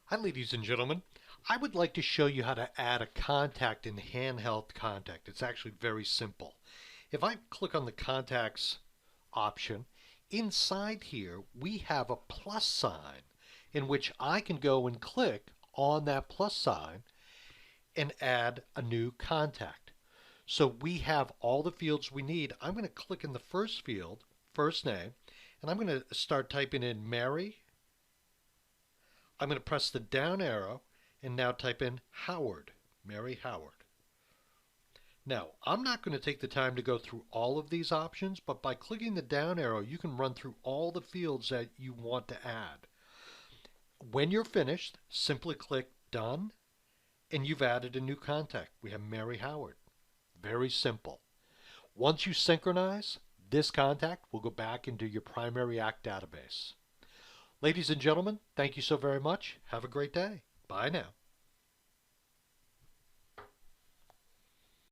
Hi, ladies and gentlemen. I would like to show you how to add a contact in Handheld Contact. It's actually very simple. If I click on the Contacts option, inside here we have a plus sign in which I can go and click on that plus sign and add a new contact. So we have all the fields we need. I'm going to click in the first field, first name, and I'm going to start typing in Mary. I'm going to press the down arrow and now type in Howard, Mary Howard. Now, I'm not going to take the time to go through all of these options, but by clicking the down arrow, you can run through all the fields that you want to add. When you're finished, simply click Done, and you've added a new contact. We have Mary Howard. Very simple. Once you synchronize, this contact will go back into your primary Act database. Ladies and gentlemen, thank you so very much. Have a great day. Bye now.